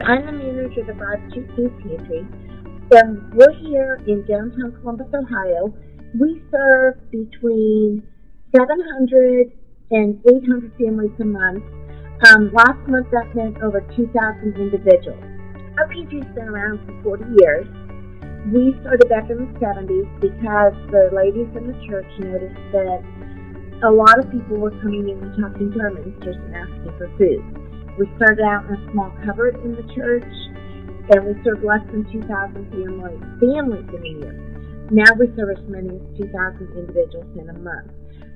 I'm the manager of the Broad Street Food Pantry, and we're here in downtown Columbus, Ohio. We serve between 700 and 800 families a month. Last month that meant over 2,000 individuals. Our pantry's been around for 40 years. We started back in the 70s because the ladies in the church noticed that a lot of people were coming in and talking to our ministers and asking for food. We started out in a small cupboard in the church, and we served less than 2,000 families in a year. Now we serve as many as 2,000 individuals in a month.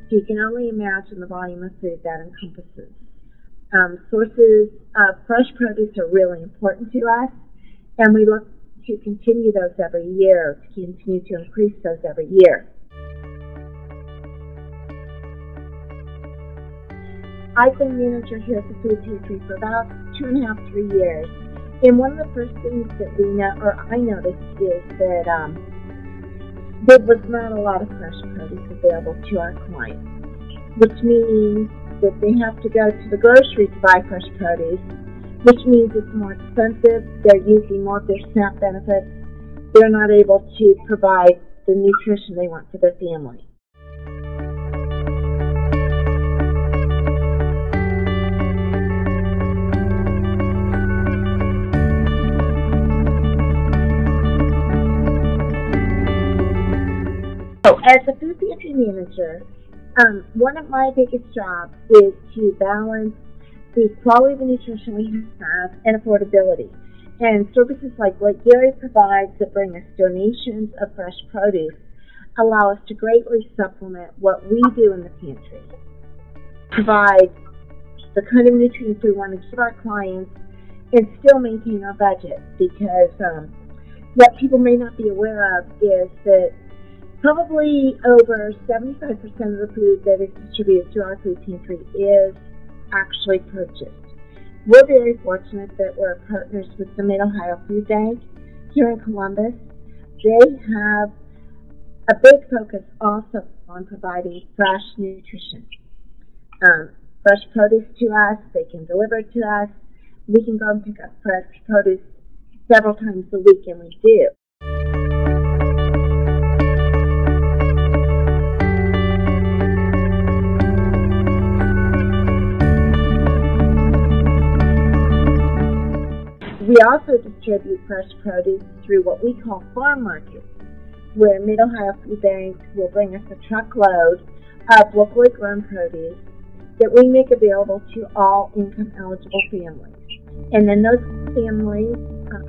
So you can only imagine the volume of food that encompasses. Sources of fresh produce are really important to us, and we look to continue those every year, to continue to increase those every year. I've been manager here at the Food Pantry for about 2.5, 3 years. And one of the first things that I noticed is that there was not a lot of fresh produce available to our clients, which means that they have to go to the grocery to buy fresh produce, which means it's more expensive. They're using more of their SNAP benefits. They're not able to provide the nutrition they want for their family. So, as a food pantry manager, one of my biggest jobs is to balance the quality of the nutrition we have and affordability. And services like what Gary provides that bring us donations of fresh produce allow us to greatly supplement what we do in the pantry. Provide the kind of nutrients we want to give our clients and still maintain our budget, because what people may not be aware of is that probably over 75% of the food that is distributed through our food pantry is actually purchased. We're very fortunate that we're partners with the Mid-Ohio Food Bank here in Columbus. They have a big focus also on providing fresh nutrition. Fresh produce to us, they can deliver it to us. We can go and pick up fresh produce several times a week, and we do. We also distribute fresh produce through what we call farm markets, where Mid-Ohio Food Bank will bring us a truckload of locally grown produce that we make available to all income-eligible families. And then those families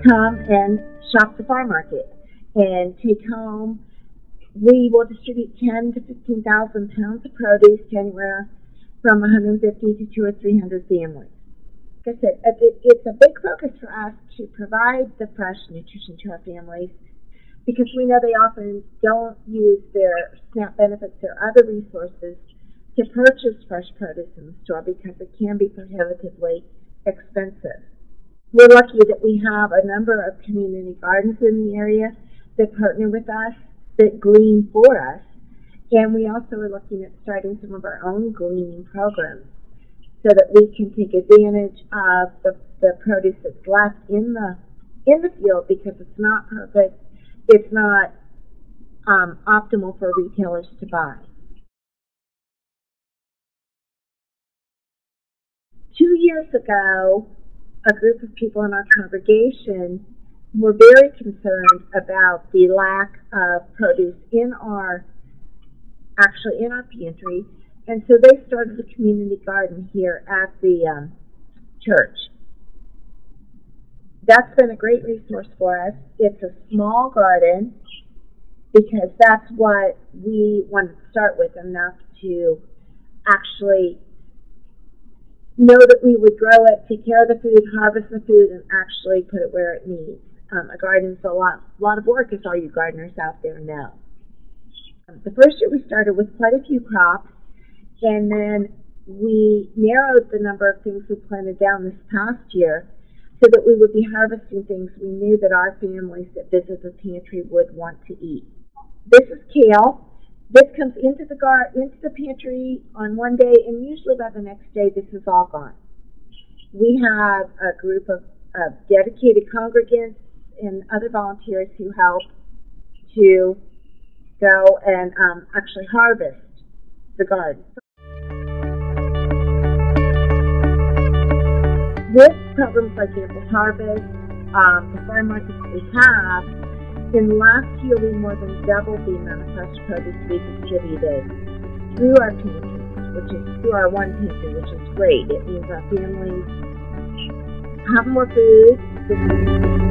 come and shop the farm market and take home. We will distribute 10 to 15,000 pounds of produce to anywhere from 150 to 200 or 300 families. Like I said, it's a big focus for us to provide the fresh nutrition to our families, because we know they often don't use their SNAP benefits or other resources to purchase fresh produce in the store because it can be prohibitively expensive. We're lucky that we have a number of community gardens in the area that partner with us, that glean for us, and we also are looking at starting some of our own gleaning programs, so that we can take advantage of the produce that's left in the field, because it's not perfect, it's not optimal for retailers to buy. 2 years ago, a group of people in our congregation were very concerned about the lack of produce in our pantry. And so they started a community garden here at the church. That's been a great resource for us. It's a small garden, because that's what we wanted to start with, enough to actually know that we would grow it, take care of the food, harvest the food, and actually put it where it needs. A garden's a lot of work, as all you gardeners out there know. The first year we started with quite a few crops, and then we narrowed the number of things we planted down this past year so that we would be harvesting things we knew that our families that visit the pantry would want to eat. This is kale. This comes into the pantry on one day, and usually by the next day this is all gone. We have a group of of dedicated congregants and other volunteers who help to go and actually harvest the garden. With programs like Campus Harvest, the farm markets that we have, in the last year we more than doubled the amount of fresh produce we distributed through our pantries, which is through our one pantry, which is great. It means our families have more food.